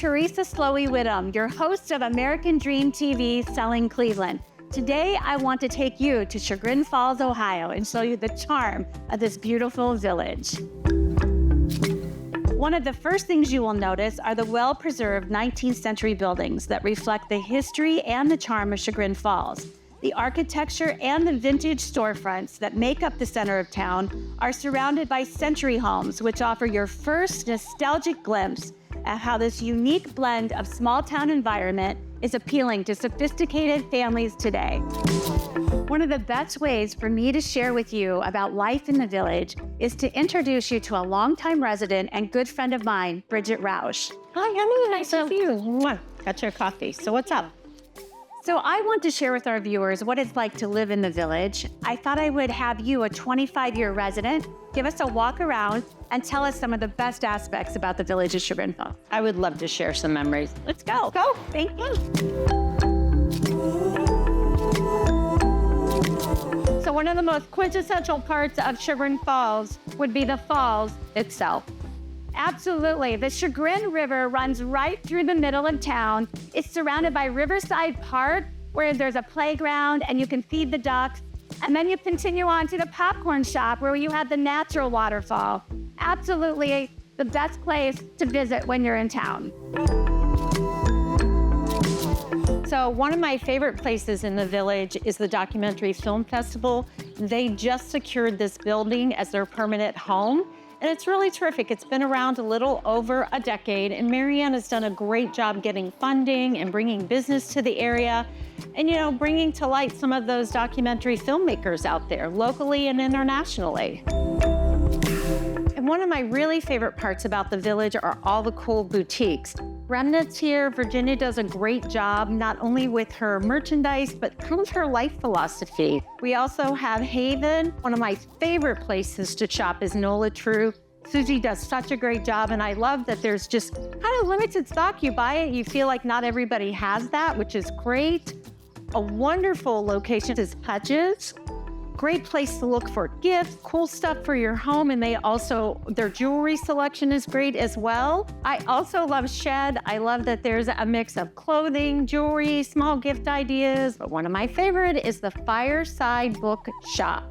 TeresaSloweyWhitham, your host of American Dream TV Selling Cleveland. Today, I want to take you to Chagrin Falls, Ohio, and show you the charm of this beautiful village. One of the first things you will notice are the well-preserved 19th century buildings that reflect the history and the charm of Chagrin Falls. The architecture and the vintage storefronts that make up the center of town are surrounded by century homes, which offer your first nostalgic glimpse at how this unique blend of small-town environment is appealing to sophisticated families today. One of the best ways for me to share with you about life in the village is to introduce you to a longtime resident and good friend of mine, Bridget Rausch. Hi, Emily. Nice to see you. Got your coffee. So what's up? So I want to share with our viewers what it's like to live in the village. I thought I would have you, a 25-year resident, give us a walk around and tell us some of the best aspects about the village of Chagrin Falls. I would love to share some memories. Let's go. Go. Thank you. So one of the most quintessential parts of Chagrin Falls would be the falls itself. Absolutely. The Chagrin River runs right through the middle of town. It's surrounded by Riverside Park, where there's a playground and you can feed the ducks. And then you continue on to the popcorn shop, where you have the natural waterfall. Absolutely the best place to visit when you're in town. So one of my favorite places in the village is the Documentary Film Festival. They just secured this building as their permanent home. And it's really terrific. It's been around a little over a decade, and Marianne has done a great job getting funding and bringing business to the area, and bringing to light some of those documentary filmmakers out there, locally and internationally. And one of my really favorite parts about the village are all the cool boutiques. Remnants here, Virginia does a great job, not only with her merchandise, but kind of her life philosophy. We also have Haven. One of my favorite places to shop is Nola True. Susie does such a great job, and I love that there's just kind of limited stock. You buy it, you feel like not everybody has that, which is great. A wonderful location is Hutch's. Great place to look for gifts, cool stuff for your home, and their jewelry selection is great as well. I also love Shed. I love that there's a mix of clothing, jewelry, small gift ideas, but one of my favorite is the Fireside Book Shop.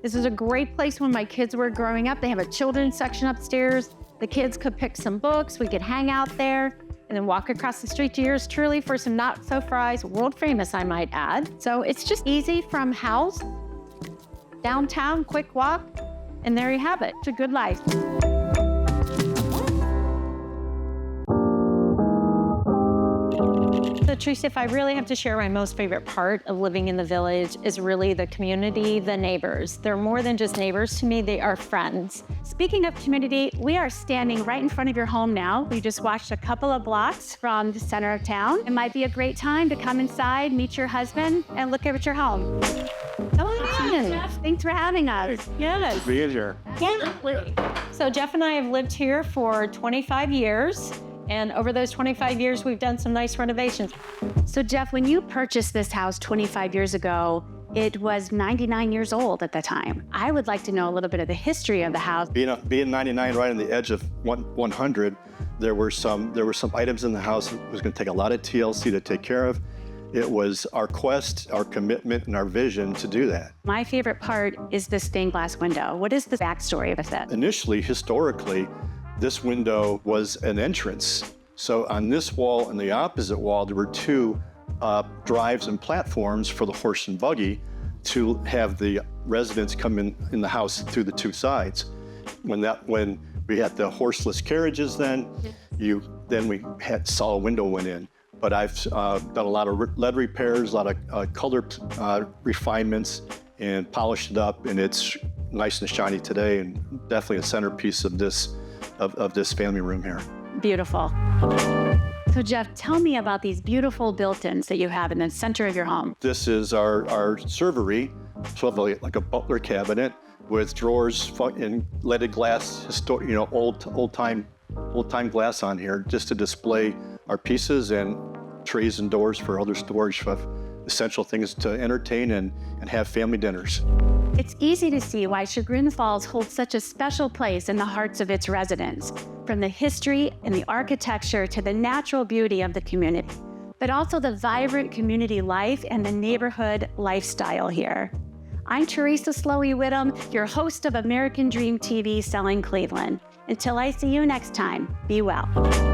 This is a great place when my kids were growing up. They have a children's section upstairs. The kids could pick some books, we could hang out there, and then walk across the street to yours truly for some not-so-fries, world famous, I might add. So it's just easy from house, downtown, quick walk, and there you have it. It's a good life. So Teresa, if I really have to share my most favorite part of living in the village is really the community, the neighbors. They're more than just neighbors to me, they are friends. Speaking of community, we are standing right in front of your home now. We just walked a couple of blocks from the center of town. It might be a great time to come inside, meet your husband, and look at your home. Come on in. Jeff, thanks for having us. Yes. Being here. Yeah. So Jeff and I have lived here for 25 years. And over those 25 years, we've done some nice renovations. So Jeff, when you purchased this house 25 years ago, it was 99 years old at the time. I would like to know a little bit of the history of the house. Being 99 right on the edge of 100, there were some items in the house. It was going to take a lot of TLC to take care of. It was our quest, our commitment, and our vision to do that. My favorite part is the stained glass window. What is the backstory of it? Initially, historically, this window was an entrance. So on this wall and the opposite wall, there were two drives and platforms for the horse and buggy to have the residents come in the house through the two sides. When we had the horseless carriages then we saw a window went in. But I've done a lot of lead repairs, a lot of color refinements, and polished it up, and it's nice and shiny today, and definitely a centerpiece of this family room here. Beautiful. So Jeff, tell me about these beautiful built-ins that you have in the center of your home. This is our servery, sort of like a butler cabinet with drawers and leaded glass, old-time glass on here, just to display our pieces, and trays and doors for other storage of essential things to entertain and have family dinners. It's easy to see why Chagrin Falls holds such a special place in the hearts of its residents, from the history and the architecture to the natural beauty of the community, but also the vibrant community life and the neighborhood lifestyle here. I'm TeresaSloweyWhitham, your host of American Dream TV Selling Cleveland. Until I see you next time, be well.